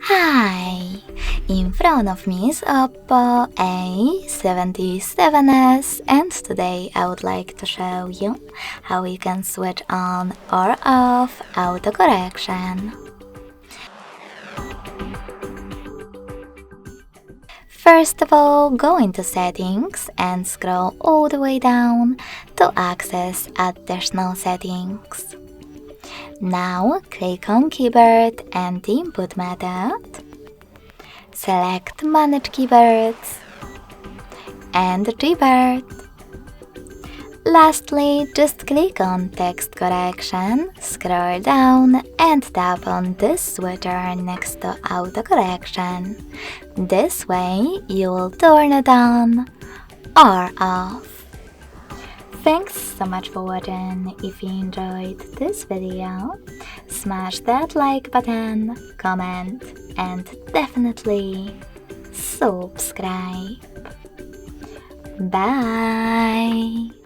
Hi! In front of me is OPPO A77s, and today I would like to show you how you can switch on or off autocorrection. First of all, go into Settings and scroll all the way down to access additional settings. Now click on Keyboard and the input method. Select Manage Keywords and Revert. Lastly, just click on Text Correction, scroll down and tap on this switcher next to Autocorrection. This way you will turn it on or off. Thanks so much for watching. If you enjoyed this video, smash that like button, comment and definitely subscribe. Bye!